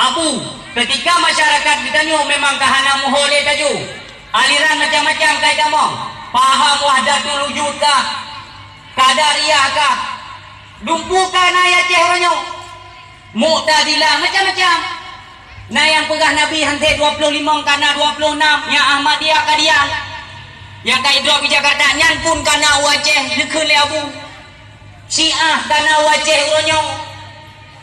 Abu, ketika masyarakat ditanya memang kahana muhole taju aliran macam-macam kait damang paham wahdatul wujud kah qadariyah kah dumpukan ayat cehronyo Mu'tazilah macam-macam. Nah yang pegah Nabi hantai 25 kana 26 yang Ahmadiyah kadian yang kaidro di Jakarta nyan pun kana wajah dikeun le Abu Syiah kana wajah uronyo.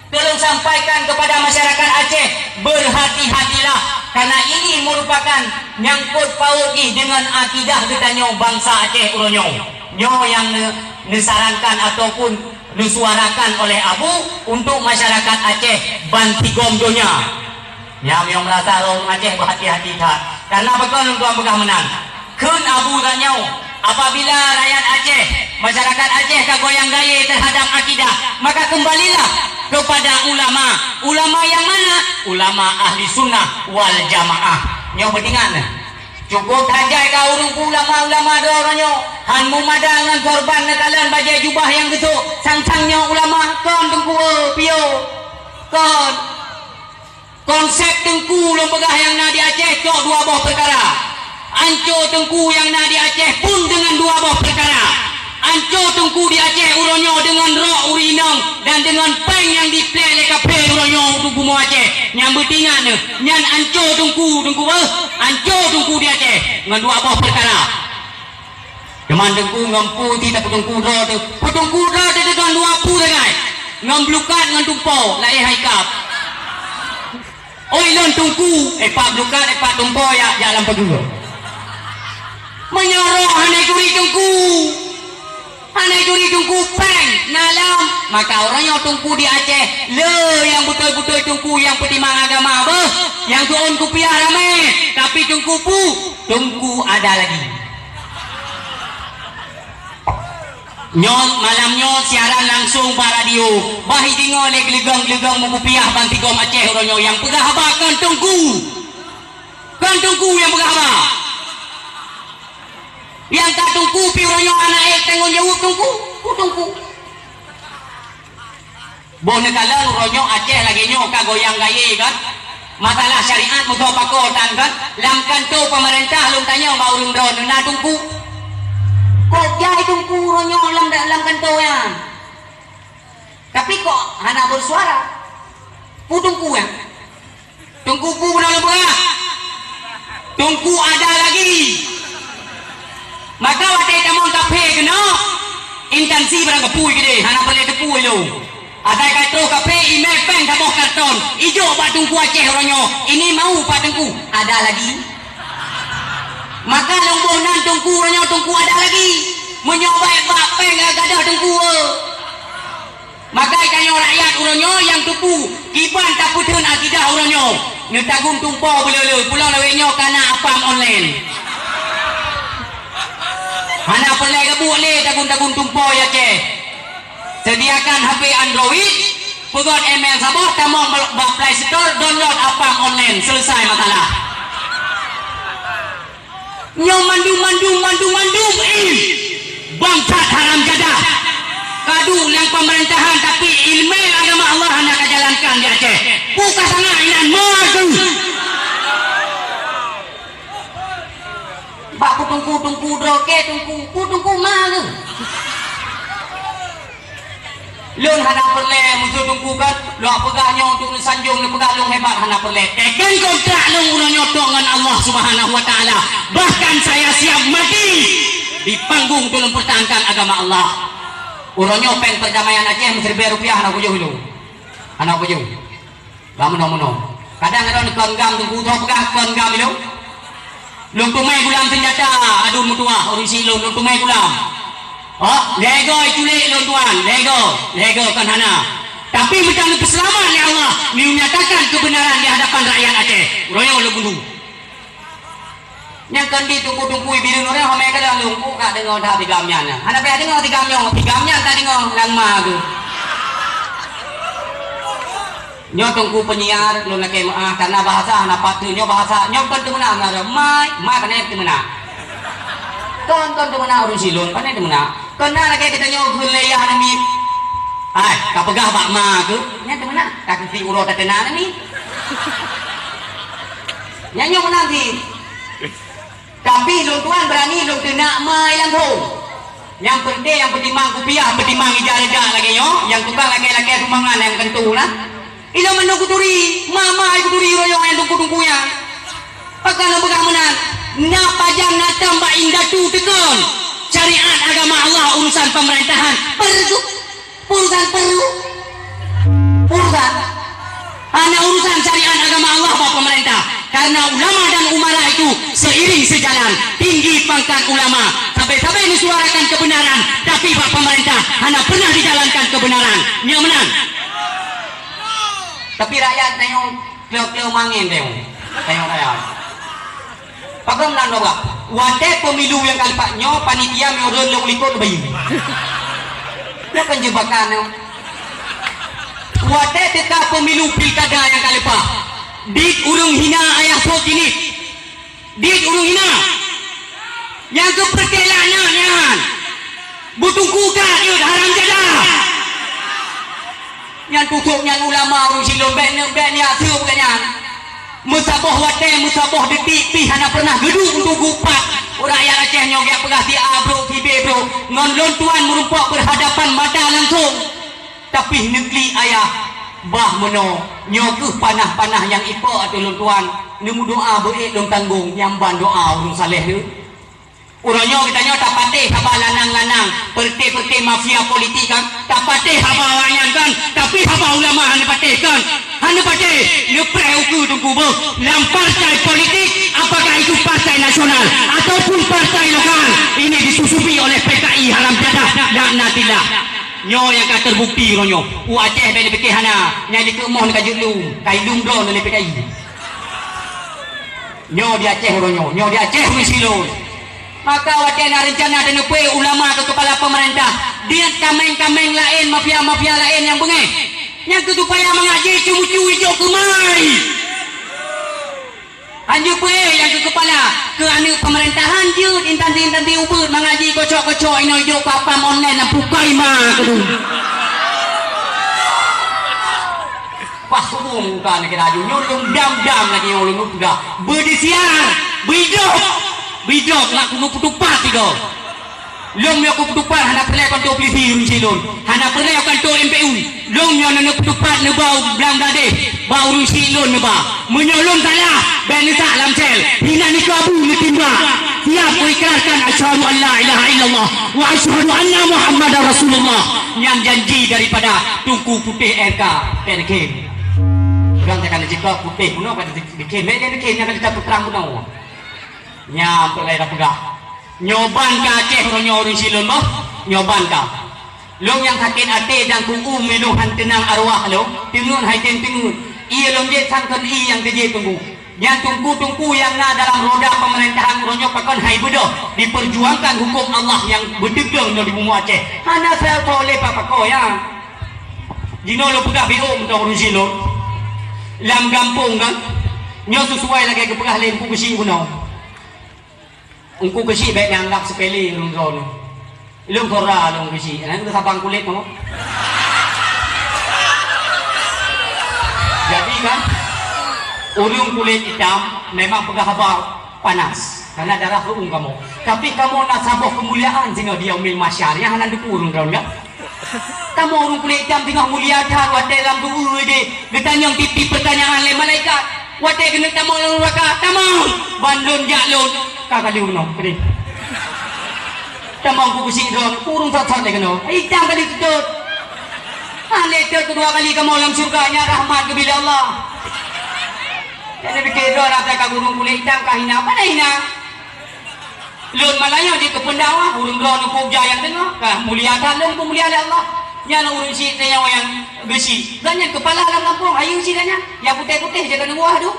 Tolong sampaikan kepada masyarakat Aceh, berhati-hatilah karena ini merupakan nyangkut paut dengan akidah ditanya bangsa Aceh uronyo. Nyo yang disarankan ataupun disuarakan oleh Abu untuk masyarakat Aceh Bantigom dunia. Ya, yang merasa orang Aceh berhati-hati tak. Karena betul tuan pegah menang. Kun Abu tanya, apabila rakyat Aceh, masyarakat Aceh kagoyang gaya terhadap akidah, maka kembalilah kepada ulama. Ulama yang mana? Ulama ahli sunnah wal jamaah. Nyo bertingan. Cukup hajai kau urung ulama-ulama doronyo. Han mumadangan korban nekalan bajai jubah yang gitu. Sang-sangnya ulama kon tengku pio. Kon konsep tengku lembagah yang na di Aceh kok dua buah perkara. Anco tengku yang na di Aceh pun dengan dua buah perkara. Anco tengku di Aceh uronyo dengan roh urinang dan dengan peng yang diplay le kape uronyo tengku mo Aceh. Yang bertingan nyan anco tengku anco tengku di Aceh dengan dua buah perkara. Teman tengku ngampu tidak petengku ro tu. Petengku ro tu dengan dua pu dengan. Ngamblukat dengan tumpau lai haikap. Oi lon tungku pak blukat pak tumpo ya jalan pedulu menyoroh hanai duri tungku peng nalam maka orang yang tungku di Aceh le yang betul-betul tungku yang pertimang agama apa yang tuan kupiah ramai tapi tungku ada lagi. Nyong malamnya siaran langsung para radio bahi dengar le gelegang-gelegang mengupiah Bantigom Aceh uronyo yang pegah haba kan tungku yang pegah haba yang tak tungku pi uronyo anak tengok jauh tungku boleh kalah uronyo Aceh lagi nyo kagoyang gaya kan masalah syariat mudah pakotan kan lam kanto pemerintah lum tanya mau urung ron na tungku kok jai tungku ronyo dalam kanto yang tapi kok hana bersuara tungku ya tungku benar benar tungku ada lagi maka watai tamong kape kena intensi barang kepui gede hana boleh tepui lo ada kato kape email peng taboh karton ijo pak tungku Aceh ronyo ini mau pak tungku ada lagi maka lombonan tungku ronyo tungku ada lagi menyobai bapeng gadah tungku maka ikanyo rakyat uronyo yang tupu kiban taputeun akidah uronyo netagun tumpo belele pulang lawenyo kana apam online hana pelai gabu le tagun tumpo ya ce sediakan HP Android pegot email sabah tamong Play Store download apam online selesai masalah. Nyom mandum bangsat haram jadah kadu yang pemerintahan tapi ilmu agama Allah hendak jalankan di Aceh buka sangat inan maju bak tungku droke tungku mana lun hana perle musuh tungku kan lo pegahnya untuk sanjung lo pegah lo hebat hana perle teken kontrak lo uranyo dengan Allah Subhanahu wa taala bahkan saya siap mati di panggung tolong pertahankan agama Allah uranyo peng perdamaian Aceh Rp1.000 anak bujuh lo anak bujuh lamun kadang-kadang konggam tungku tho pegah konggam lo lung tumai gulam senjata aduh mutua orang silung lung tumai gulam lego culik lo tuan lego kan hana tapi macam keselamatan ya Allah menyatakan kebenaran di hadapan rakyat Aceh uranyo lo bunuh yang kan di tungku biru nore home kada lungku ka dengar dah tigamnya ana pe dengar tigamnya tadi ngong langma tu nyo tungku penyiar lu nak karena bahasa ana patunya bahasa nyo kan tu mana ngara mai kana tu mana kon tu mana urun silun kana tu mana kana lagi kita nyo guleyah nami ai ka pegah bak ma tu nya tu mana ka si ulo tatena ni Nyanyi menang di. Tapi long tuan berani long kena mai langsung. Yang penting yang pertimbang kupiah, pertimbang ijazah lagi yo. Yang tukang laki-laki rumangan yang kentu lah. Ilo menunggu turi, mama ibu turi royong yang tunggu-tunggu ya. Pakai lo pegang menang. Nak pajang nak tambah indah tu tekan. Syariat agama Allah urusan pemerintahan perlu. Urusan perlu. Urusan. Hanya urusan syariat agama Allah bapak pemerintah. Karena ulama dan umara itu seiring sejalan. Tinggi pangkat ulama sampai-sampai menyuarakan kebenaran, tapi pak pemerintah hanya pernah dijalankan kebenaran. Yang menang. Tapi rakyat tengok kleo-kleo mangin tengok rakyat. Pakai menang doa. Wadah pemilu yang kali paknya panitia mioron yang likut bayi. Dia kan jebakan. Wadah tetap pemilu pilkada yang kali pak. Dik urung hina ayah sok ini. Dik urung hina. Yang keperkelanannya. Butuh kukat yud haram jadah. Yang tutupnya ulama urung silon ben ni asu bukannya. Musabah wadah musabah detik pi hana pernah gedung untuk gupat. Rakyat Aceh nyogek pegah ti bro tibe bro. Ngon lon tuan merumpak berhadapan mata langsung. Tapi negeri ayah bah meno nyokuh panah-panah yang ipo atau lon tuan nemu doa beik dong tanggung nyamban doa urung saleh tu. Urangnya kita nyo tak patih haba lanang-lanang perti-perti mafia politik kan tak patih haba wayan kan tapi haba ulama hanya patih kan hanya patih lepre uku tunggu boh dalam partai politik apakah itu partai nasional ataupun partai lokal ini disusupi oleh PKI haram jadah dan natilah nyo yang kata terbukti ronyo Aceh dari PKI hana nyali kemoh ni kajuk lu kailung don oleh PKI nyo di Aceh ronyo nyo di Aceh misilun. Maka wacana rencana dan upaya ulama ke kepala pemerintah dia kameng-kameng lain mafia-mafia lain yang bengeh yang ketupaya mengaji cucu hijau kemai anju pue yang ke kepala ke anu pemerintahan jud intanti ubud mengaji kocok-kocok ino hijau kapam online dan pukai mah kedua pas hubung bukan kita aju nyolong dam-dam lagi nyolong sudah berdisiar bidok nak kuno putupat tiga. Long yang putupat hana perlu kantor polisi rusilun. Hana perlu kantor MPU. Long yang nak putupat ne bau belang dade. Bau rusilun ne ba. Menyolong salah benisa alam sel. Hina ni kabu ni timba. Siap mengikrarkan asyhadu an la ilaha illallah wa asyhadu anna Muhammadar Rasulullah. Yang janji daripada Tunku Putih RK PNK. Orang tekan jika putih kuno pada bikin dia yang kita terang kuno. Nya pelai dah pegah nyoban ka Aceh ronyo urang silon boh nyoban ka long yang sakit hati dan tunggu meluhan tenang arwah lo tingun hai tingun ia long je sangkan i yang keje tunggu yang tunggu yang na dalam roda pemerintahan ronyo pakon hai bedo diperjuangkan hukum Allah yang berdegang di bumi Aceh hana saya tole papako ya dino lo pegah bium to urang silon lam gampung kan nyo sesuai lagi ke pegah lempu besi kuno ungku kesi baik dianggap sepele lung zon lung tora lung kesi nanti sabang kulit kamu jadi kan ulung kulit hitam memang pegah haba panas karena darah ruung kamu tapi kamu nak sabuh kemuliaan sehingga dia umil masyarakat yang hendak dikurung kau enggak kamu ulung kulit hitam tengah mulia dah wadah dalam tubuh dia ditanya tipi pertanyaan oleh malaikat wadah kena tamu lalu raka tamu bandun jaklun kakak dia menang kini tamang ku kusik ron kurung sat-sat dia kena hitam kali tutut letter kedua kali kamu dalam surganya rahmat kepada Allah jadi fikir ron rasa kak burung kulit hitam kah hina apa dah hina lun malaya di kependawah burung ron upuk jayang tengah kah mulia dalam pemuliaan Allah yang urung si yang besi ganyan kepala dalam kampung ayu si danya yang putih-putih jaga nuah tu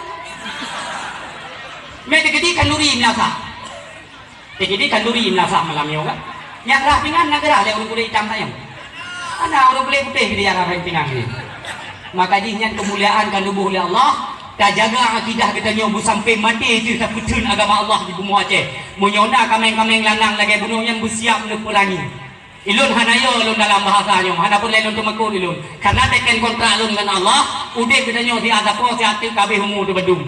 mereka gede kanduri melasa gede kanduri melasa malam yo kan yang rapingan negara ada orang kulit hitam sayang ada orang kulit putih dia yang rapingan ni maka jinnya kemuliaan kan tubuh oleh Allah tak jaga akidah kita nyobu sampai mati itu tak putun agama Allah di bumi Aceh menyona kameng-kameng lanang lagi bunuh yang bersiap nak perangi Ilun hanayo ilun dalam bahasa nyo, hana pun ilun tumakun ilun. Karena teken kontra ilun dengan Allah, udah bedanya di adapo si hati kabeh humu tu bedung.